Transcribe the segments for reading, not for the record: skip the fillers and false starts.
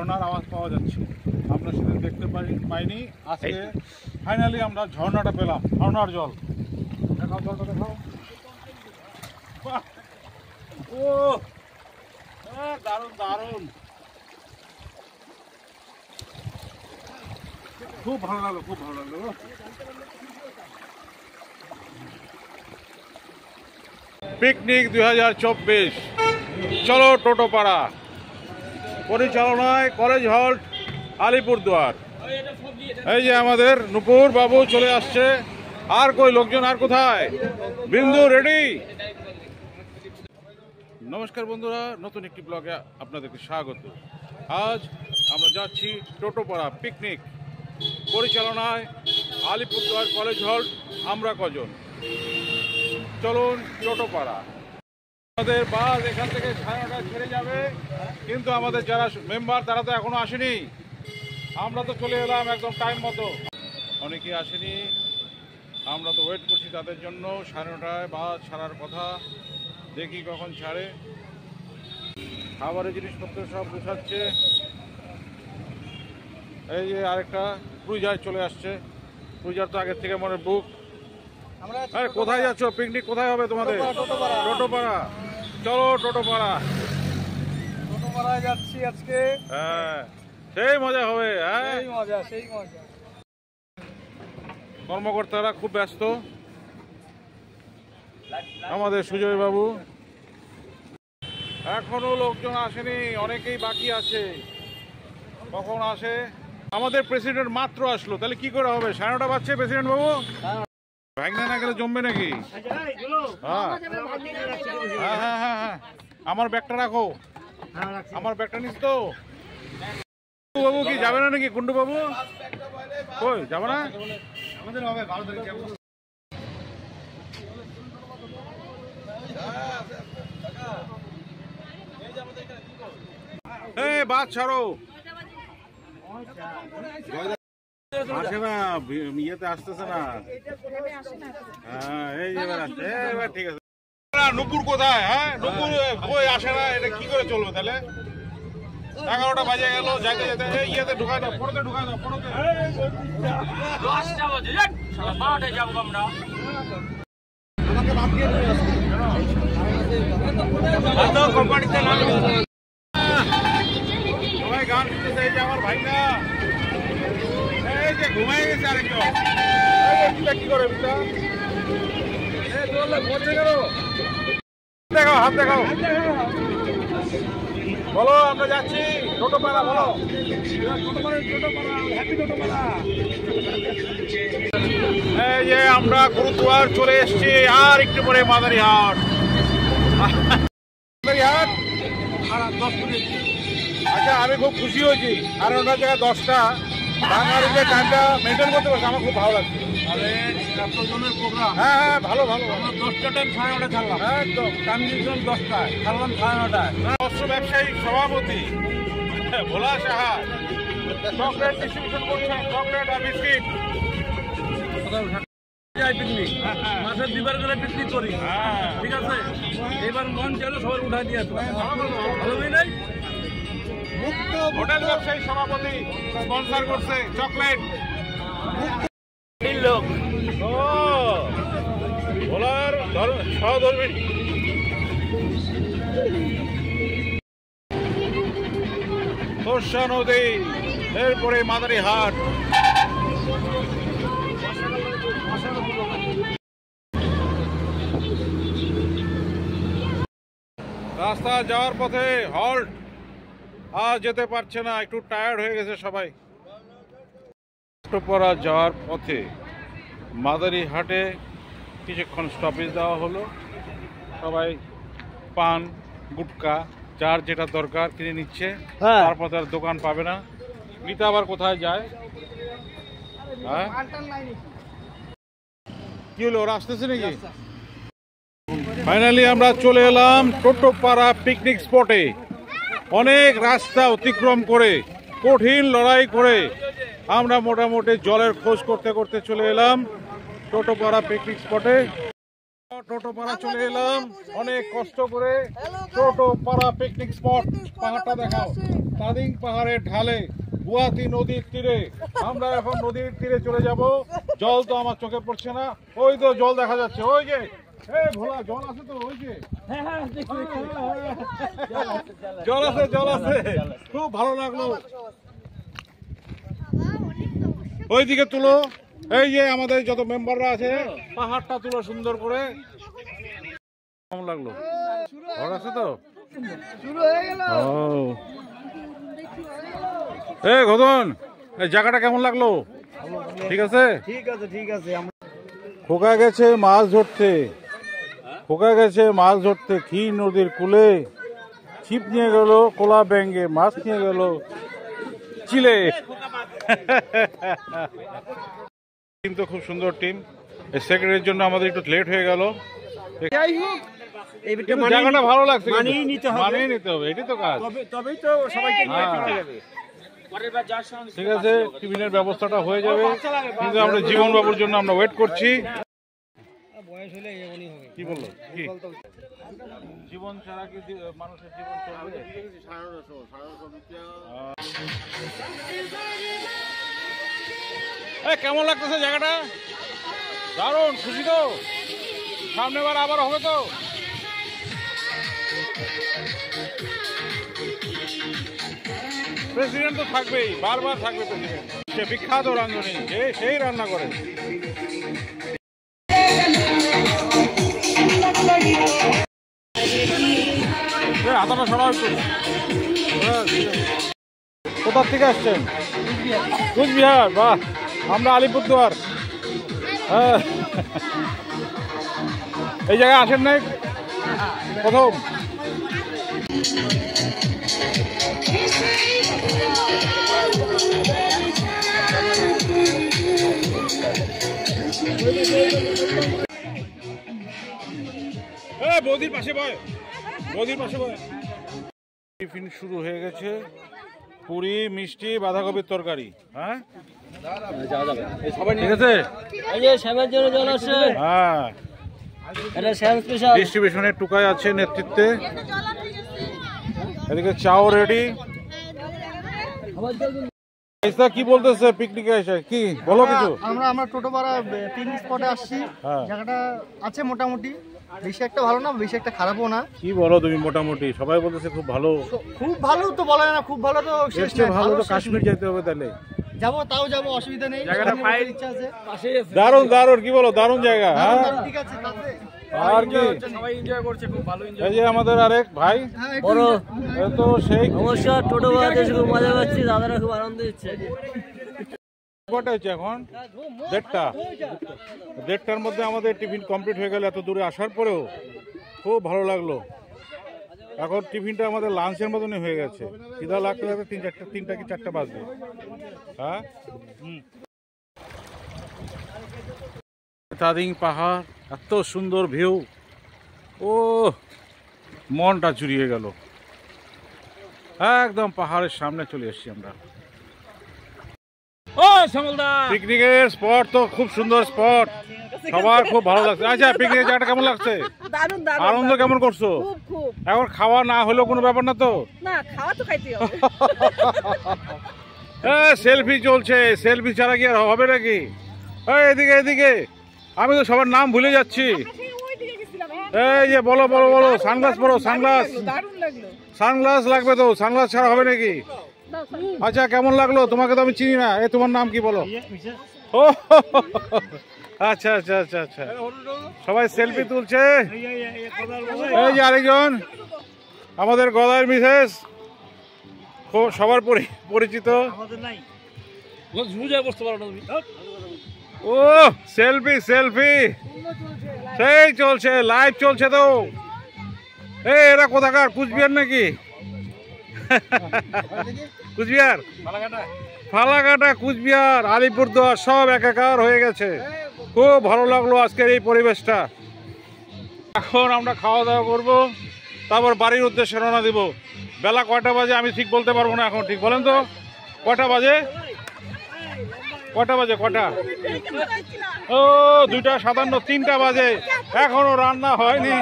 ঝর্ণার আওয়াজ পাওয়া যাচ্ছে। আমরা সেদিন দেখতে পাইনি, আজকে ফাইনালি আমরা ঝর্ণাটা পেলাম। ঝর্ণার জল দেখাও, জলটা দেখাও। ও দারুণ দারুণ, খুব ভালো লাগলো, খুব ভালো লাগলো। পিকনিক 2024, চলো টোটোপাড়া, পরিচালনায় কলেজ হল, আলিপুরদুয়ার। এই যে আমাদের নুপুর বাবু চলে আসছে। আর কই লোকজন, আর কোথায়? বিন্দু রেডি? নমস্কার বন্ধুরা, নতুন একটি ব্লগে আপনাদেরকে স্বাগত। আজ আমরা যাচ্ছি টোটোপাড়া পিকনিক, পরিচালনায় আলিপুরদুয়ার কলেজ হল। আমরা কজন? চলুন টোটোপাড়া। আমাদের বাস এখান থেকে 9:30 ছেড়ে যাবে, কিন্তু আমাদের যারা মেম্বার তারা তো এখনো আসেনি। আমরা তো চলে এলাম একদম টাইম মতো, অনেকেই আসেনি। আমরা তো ওয়েট করছি তাদের জন্য। 9:30টায় বাস ছাড়ার কথা, দেখি কখন ছাড়ে। খাবারের জিনিসপত্র সব গুছাচ্ছে। এই যে আরেকটা ক্রুজার চলে আসছে। ক্রুজার তো আগের থেকে মনে বুক। আরে কোথায় যাচ্ছ? পিকনিক কোথায় হবে তোমাদের? টোটোপাড়া। চলো টোটোপাড়া। টোটোপাড়ায় যাচ্ছি আজকে। হ্যাঁ, সেই মজা হবে। হ্যাঁ, সেই মজা। কর্মকর্তারা খুব ব্যস্ত। আমাদের সুজয় বাবু, এখনো লোকজন আসেনি, অনেকেই বাকি আছে। কখন আসে? আমাদের প্রেসিডেন্ট মাত্র আসলো, তাহলে কি করে হবে? 9:30 বাজছে। প্রেসিডেন্ট বাবু, ভাগনা না গেলে জমবে নাকি? হ্যাঁ হ্যাঁ হ্যাঁ হ্যাঁ হ্যাঁ, আমার ব্যাগটা রাখো। আমার ব্যাগটা নিস তো। বাবু কি যাবে না নাকি? কুন্ডু বাবু কই যাবে না? এই বাস ছাড়ো। আসে না, ইয়েতে আসতেছে না। হ্যাঁ, এই এবার আসছে। এবার ঠিক আছে। নুপুর কোথায়? হ্যাঁ, নুপুর কই আসে না। এটা কি করে চলবে তাহলে? 11টা বাজে গেল, যাইতে যেতে ইয়েতে ঢুকাই দাও, পড়তে ঢুকাই দাও, পড়তে। 10টা বাজে, 12টায় যাবো আমরা। আমাকে বাদ দিয়ে দিন আজকে কোম্পানিতে নামি। সবাই গান শুনতেছে। এই যে আমার ভাই না, এই যে ঘুমাই গেছে আরেকজন। কি করে দেখাও, হাত দেখাও, বলো আমরা যাচ্ছি টোটোপাড়া। বলো এই যে আমরা গুরুদুয়ার চলে এসেছি, আর একটু পরে মাদারিহাট। মাদারিহাট আচ্ছা, আমি খুব খুশি হয়েছি। আর ওনার জায়গায় 10টা বাঙালি যে টাইমটা মেনটেন করতে পারছে, আমার খুব ভালো লাগছে। হ্যাঁ হ্যাঁ, ভালো ভালো। 10টা টাইম 9:30 ছাড়লাম। একদম টাইম দিয়েছিলাম 10টায়, ছাড়লাম 9:30টায়। অস্ত্র ব্যবসায়ী সভাপতি ভোলা সাহা চকলেট ডিস্ট্রিবিউশন করছেন, চকলেট আর বিস্কিট। পিকনিক মাসের 2বার করে পিকনিক করি। হ্যাঁ, ঠিক আছে, এবার মন চাইলে সবার উঠাই দিয়ে আসবো। ভালোই নাই। হোটেল ব্যবসায়ী সভাপতি স্পন্সর করছে চকলেট। লোক ও ভোলার সহধর্মী। তোরসা নদী, এরপরে মাদারিহাট। রাস্তা যাওয়ার পথে হল্ট, আর যেতে পারছে না, একটু টায়ার্ড হয়ে গেছে সবাই। টোটোপাড়া যাওয়ার পথে মাদারিহাটে কিছুক্ষণ স্টপেজ দেওয়া হলো। সবাই পান, গুটকা, যার যেটা দরকার কিনে নিচ্ছে। তারপর তার দোকান পাবে না, নিতে আবার কোথায় যায়? হ্যাঁ, কি হলো, ওরা আসতেছে নাকি? ফাইনালি আমরা চলে এলাম টোটোপাড়া পিকনিক স্পটে। অনেক রাস্তা অতিক্রম করে, কঠিন লড়াই করে আমরা মোটামুটি জলের খোঁজ করতে করতে চলে এলাম টোটোপাড়া পিকনিক স্পটে। টোটোপাড়া চলে এলাম অনেক কষ্ট করে। টোটোপাড়া পিকনিক স্পট, পাহাড়টা দেখাও। তাদিং পাহাড়ের ঢালে, গুয়াহাটি নদীর তীরে। আমরা এখন নদীর তীরে চলে যাব। জল তো আমার চোখে পড়ছে না, ওই তো জল দেখা যাচ্ছে, ওই যে ভোলা জল আছে তো, ওই যে জল আছে, জল আছে, খুব ভালো লাগলো। ওইদিকে তুলো, এই যে আমাদের যত মেম্বাররা আছে, পাহাড়টা তুলো সুন্দর করে। কেমন লাগলো? ভালো আছে তো? এই ঘদন, এই জায়গাটা কেমন লাগলো? ঠিক আছে, ঠিক আছে, ঠিক আছে। খোকা গেছে মাছ ধরতে, খোকা গেছে মাছ ধরতে ক্ষীর নদীর কূলে। ছিপ নিয়ে গেল কোলা ব্যাঙ্গে, মাছ নিয়ে গেল চিলে। টিম তো খুব সুন্দর টিম। সেক্রেটারির জন্য আমাদের একটু লেট হয়ে গেল। জায়গাটা ভালো লাগছে, মানিয়ে নিতে হবে, এটাই তো কাজ। তবেই তো সবাইকে ঠিক আছে, টিফিনের ব্যবস্থাটা হয়ে যাবে, কিন্তু আমরা জীবন বাবুর জন্য আমরা ওয়েট করছি। কি বললো? জীবন ছাড়া কি মানুষের জীবন চলবে? কেমন লাগতেছে জায়গাটা? দারুণ, খুশি তো? সামনে বার আবার হবে তো? প্রেসিডেন্ট তো থাকবেই, বারবার থাকবে প্রেসিডেন্ট। সে বিখ্যাত রাঁধুনি, সেই রান্না করে। হাতাটা সরাও একটু। কোথার থেকে আসছেন? কুচবিহার। বাহ, আমরা আলিপুরদুয়ার। হ্যাঁ, এই জায়গায় আসেন নাই প্রথম? বৌদির পাশে বয়, বৌদির পাশে বয়। টিফিন শুরু হয়ে গেছে, পুরি, মিষ্টি, বাঁধাকপির তরকারি। হ্যাঁ, ঠিক আছে। হ্যাঁ, ডিস্ট্রিবিউশনের টুকাই আছে নেতৃত্বে। এদিকে চাও রেডি। কি বলতেছে পিকনিকে এসে? কি বলো কিছু? আমরা টোটোপাড়া পিকনিক স্পটে আসছি। জায়গাটা আছে মোটামুটি, বেশি একটা ভালো না, বেশি একটা খারাপও না। কি বলো তুমি? মোটামুটি সবাই বলতেছে খুব ভালো। খুব ভালো তো বলা না, খুব ভালো তো শেষ না। ভালো তো কাশ্মীর যেতে হবে, তাহলে যাবো, তাও যাবো, অসুবিধা নেই। জায়গাটা পাইলে ইচ্ছা আছে। দারুণ দারুণ, কি বলো? দারুণ জায়গা। হ্যাঁ, ঠিক আছে। তাতে আর কি সবাই এনজয় করছে, খুব ভালো এনজয়। এই যে আমাদের আরেক ভাই, বড় তো সেই নমস্কার। টোটোপাড়াতে খুব মজা পাচ্ছি, দাদারা খুব আনন্দ দিচ্ছে। কটা হচ্ছে এখন? 1:30টার মধ্যে আমাদের টিফিন কমপ্লিট হয়ে গেল। এত দূরে আসার পরেও খুব ভালো লাগলো। এখন টিফিনটা আমাদের লাঞ্চের মতনই হয়ে গেছে। খিদা লাগতে লাগতে 3টা কি 4টা বাজবে। হ্যাঁ, তাদিং পাহাড়, এত সুন্দর ভিউ, ও মনটা জুড়িয়ে গেল। একদম পাহাড়ের সামনে চলে এসেছি আমরা। পিকনিকের স্পট তো খুব সুন্দর স্পট, সবার খুব ভালো লাগছে। আচ্ছা, পিকনিকের জায়গাটা কেমন লাগছে? আনন্দ কেমন করছো? এখন খাওয়া না হলেও কোনো ব্যাপার না তো? সেলফি চলছে, সেলফি ছাড়া কি আর হবে নাকি? এদিকে এদিকে, আমি তো সবার নাম ভুলে যাচ্ছি। এই যে বলো বলো বলো, সানগ্লাস পরো, সানগ্লাস। সানগ্লাস লাগবে তো, সানগ্লাস ছাড়া হবে নাকি? আচ্ছা, কেমন লাগলো? তোমাকে তো আমি চিনি না। তোমার নাম কি বলো? ও আচ্ছা আচ্ছা আচ্ছা আচ্ছা, সবাই সেলফি তুলছে। এই যে আরেকজন আমাদের গদার মিসেস, সবার পরিচিত। ও সেলফি সেলফি, সেই চলছে, লাইভ চলছে তো। এরা কোথাকার? কুচবিহার নাকি? কুচবিহার, ফালাকাটা, কুচবিহার, আলিপুরদুয়ার সব একাকার হয়ে গেছে। খুব ভালো লাগলো আজকের এই পরিবেশটা। এখন আমরা খাওয়া দাওয়া করবো, তারপর বাড়ির উদ্দেশ্যে রওনা দিব। বেলা কয়টা বাজে আমি ঠিক বলতে পারবো না এখন। ঠিক বলেন তো, কয়টা বাজে? কটা বাজে কটা? ও 2:57, 3টা বাজে, এখনো রান্না হয়নি।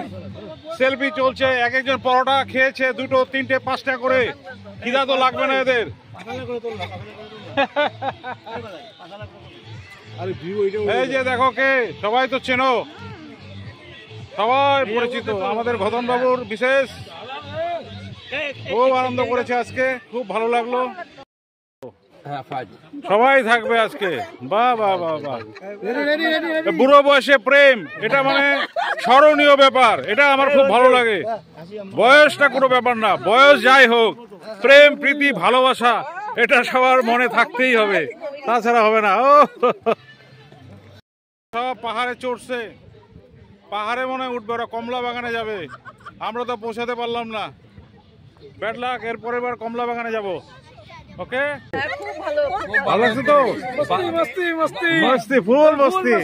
সেলফি চলছে, এক একজন পরোটা খেয়েছে 2, 3, 5টা করে। খিদা তো লাগবে না এদের। এই যে দেখো কে, সবাই তো চেনো, সবাই পরিচিত। আমাদের ঘদন বাবুর বিশেষ, খুব আনন্দ করেছে আজকে, খুব ভালো লাগলো। সবাই থাকবে আজকে। বাহ বাহ বাহ বাহ, বুড়ো বয়সে প্রেম, এটা মানে স্মরণীয় ব্যাপার। এটা আমার খুব ভালো লাগে। বয়সটা কোনো ব্যাপার না, বয়স যাই হোক, প্রেম প্রীতি ভালোবাসা এটা সবার মনে থাকতেই হবে, তাছাড়া হবে না। ও সব পাহাড়ে চড়ছে, পাহাড়ে মনে হয় উঠবে, ওরা কমলা বাগানে যাবে। আমরা তো পৌঁছাতে পারলাম না, ব্যাড লাক। এরপরের বার কমলা বাগানে যাব। ওকে, ভালো লাগছে তো? মস্তি, ফুল মস্তি।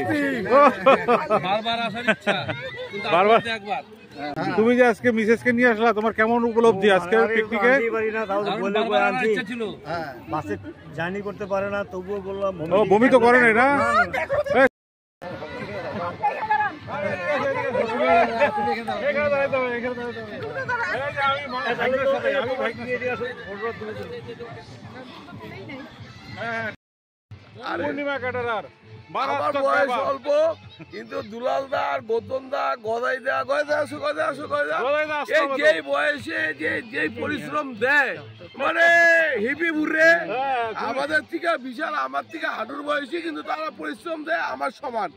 বারবার। তুমি যে আজকে মিসেসকে নিয়ে আসলা, তোমার কেমন উপলব্ধি আজকে পিকনিকে? বাসে জার্নি করতে পারে না, তবুও বললাম। ও বমি তো করে নাই না? পূর্ণিমা ক্যাটারার অল্প, কিন্তু দুলালদা আর গৌতমদা গদাইদা যেই বয়সে যেই পরিশ্রম দেয়, মানে হিপি বুড়ে আমাদের থেকে বিশাল, আমার থেকে হাঁটুর বয়সী, কিন্তু তারা পরিশ্রম দেয় আমার সমান।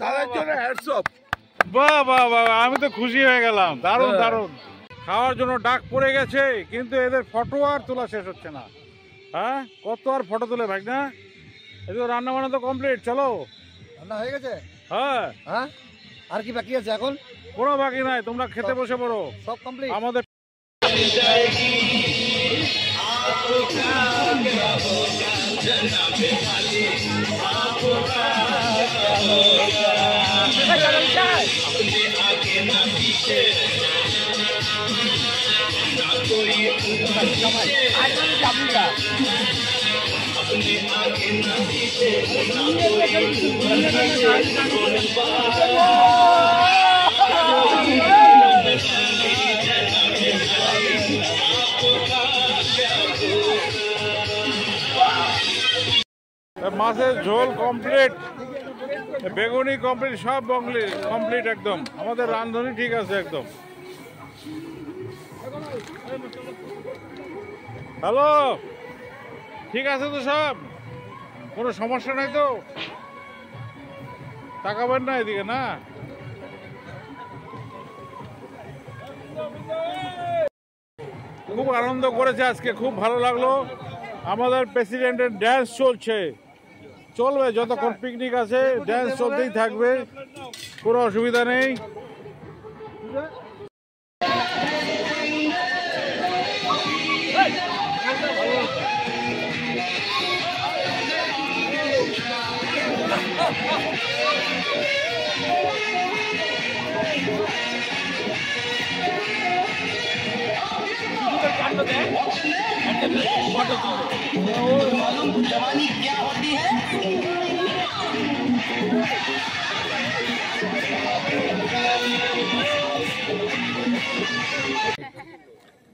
তাদের জন্য হ্যাটস অফ। বাহ বাহ বাহ, আমি তো খুশি হয়ে গেলাম। দারুণ দারুণ। খাওয়ার জন্য ডাক পড়ে গেছে, কিন্তু এদের ফটো আর তোলা শেষ হচ্ছে না। হ্যাঁ, কত আর ফটো তোলে ভাই না? এই রান্না বান্না তো কমপ্লিট। চলো, রান্না হয়ে গেছে? হ্যাঁ হ্যাঁ, আর কি বাকি আছে এখন? কোনো বাকি নাই, তোমরা খেতে বসে পড়ো। সব কমপ্লিট। আমাদের মাছের ঝোল কমপ্লিট, বেগুনি কমপ্লিট, সব কমপ্লিট একদম। আমাদের রাঁধুনি ঠিক আছে একদম। হ্যালো, ঠিক আছে তো সব? কোনো সমস্যা নাই তো? তাকাবেন না এদিকে না? খুব আনন্দ করেছে আজকে, খুব ভালো লাগলো। আমাদের প্রেসিডেন্টের ড্যান্স চলবে যতক্ষণ পিকনিক আছে, ড্যান্স চলতেই থাকবে, কোনো অসুবিধা নেই।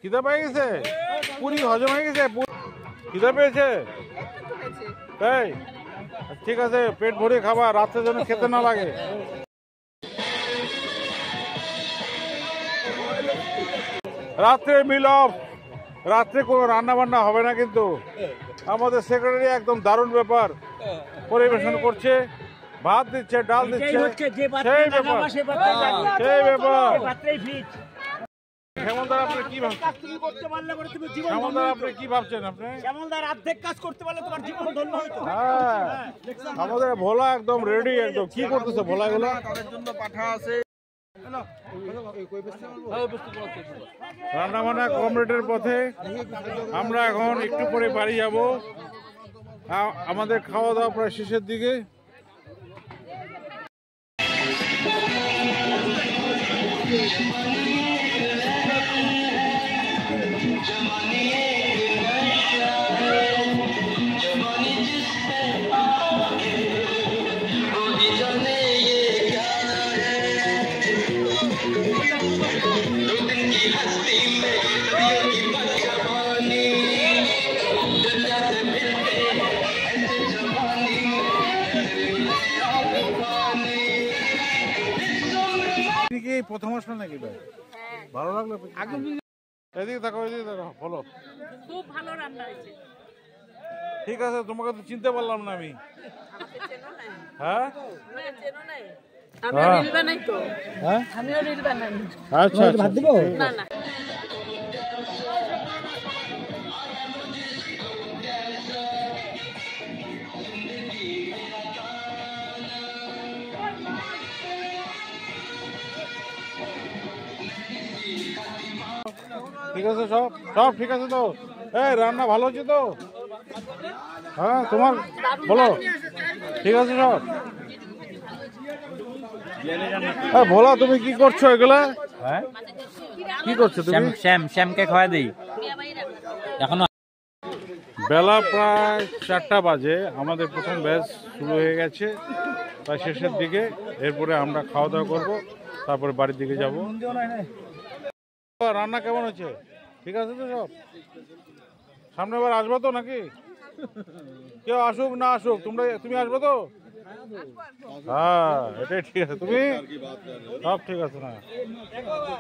খিদা পেয়ে গেছে? পুরি হজম হয়ে গেছে? খিদা পেয়েছে? তাই ঠিক আছে, পেট ভরে খাবার, রাত্রে যেন খেতে না লাগে। রাত্রে মিল অফ, রাত্রে কোনো রান্না বান্না হবে না, কিন্তু আমাদের সেক্রেটারি একদম দারুণ ব্যাপার পরিবেশন করছে। ভাত দিচ্ছে, ডাল দিচ্ছে, সেই ব্যাপার। শ্যামলদার আপনি কি ভাবছেন? শ্যামলদার আপনি কি ভাবছেন? আপনি শ্যামলদার অর্ধেক কাজ করতে পারলে তোমার জীবন ধন্য হতো। হ্যাঁ, আমাদের ভোলা একদম রেডি, একদম। কি করতেছে ভোলা গুলো? তাদের জন্য পাঠা আছে। রান্না বান্না কমপ্লিটের পথে আমরা এখন একটু পরে বাড়ি যাব। আমাদের খাওয়া দাওয়া প্রায় শেষের দিকে। প্রথম আসলে নাকি ভাই? ভালো লাগলো? এদিকে দেখো, এদিকে দেখো, বলো। খুব ভালো রান্না হয়েছে। ঠিক আছে, তোমাকে তো চিনতে পারলাম না আমি। হ্যাঁ আমিও রিল বানাই তো। আমিও রিল বানাই। আচ্ছা আচ্ছা, না না ঠিক আছে, সব সব ঠিক আছে তো? এই রান্না ভালো হচ্ছে তো? হ্যাঁ, তোমার বলো। ঠিক আছে সব? ভোলা, তুমি কি করছো এগুলা? হ্যাঁ, কি করছো তুমি? শ্যামকে খাওয়া দিই এখনো। বেলা প্রায় 4টা বাজে, আমাদের প্রথম ব্যাচ শুরু হয়ে গেছে প্রায় শেষের দিকে। এরপরে আমরা খাওয়া দাওয়া করবো, তারপরে বাড়ির দিকে যাব। রান্না কেমন হচ্ছে? ঠিক আছে তো সব? সামনে বার আসবো তো নাকি? কেউ আসুক না আসুক, তুমি আসবো তো? হ্যাঁ, এটাই ঠিক আছে। তুমি সব ঠিক আছে না?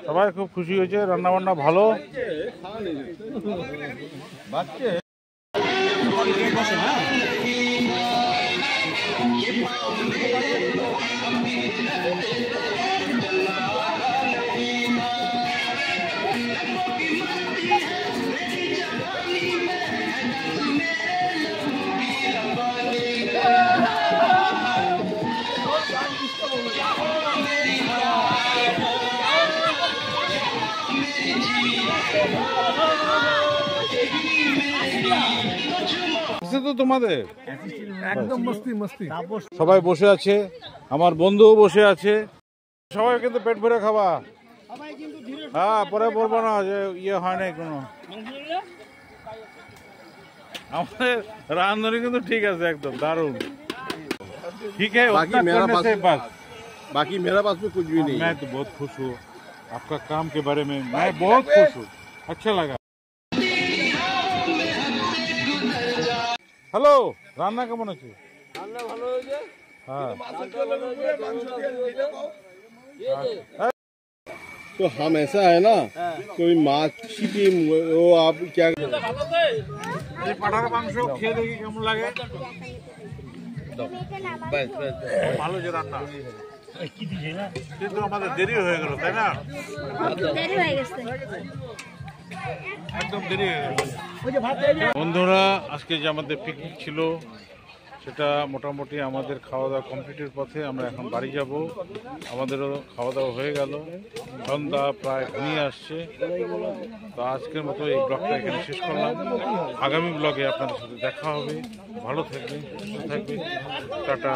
সবাই খুব খুশি হয়েছে, রান্না বান্না ভালো। তো তোমাদের একদম মস্তি মস্তি। সবাই বসে আছে, আমার বন্ধুও বসে আছে। সবাই কিন্তু পেট ভরে খাবা। হ্যাঁ, পরে বলবো না যে ইয়ে হয় নাই কোনো। আমাদের রান্ধনি কিন্তু ঠিক আছে, একদম দারুণ। ठीक है, बाकी उतना मेरा करने पास- से बस। बाकी मेरा पास में कुछ भी नहीं है। मैं तो बहुत खुश हूँ आपका काम के बारे में, मैं बहुत खुश हूँ, अच्छा लगा। हेलो, रान्ना केमन আছে? রান্না ভালো হয়েছে। हाँ, तो हम ऐसा है ना, कोई माछी की वो आप क्या এই পাঠার মাংস খেয়ে দেখি কেমন লাগে। ভালো যে রান্না, কিন্তু আমাদের দেরি হয়ে গেল, তাই না? দেরি হয়ে গেছে। একদম দেরি হয়ে গেল। বন্ধুরা, আজকে যে আমাদের পিকনিক ছিল সেটা মোটামুটি আমাদের খাওয়া দাওয়া কমপ্লিটের পথে। আমরা এখন বাড়ি যাব। আমাদেরও খাওয়া দাওয়া হয়ে গেল, সন্ধ্যা প্রায় ঘনিয়ে আসছে। তো আজকের মতো এই ব্লগটা এখানে শেষ করলাম। আগামী ব্লগে আপনাদের সাথে দেখা হবে। ভালো থাকবেন, সুস্থ থাকবেন, টাটা।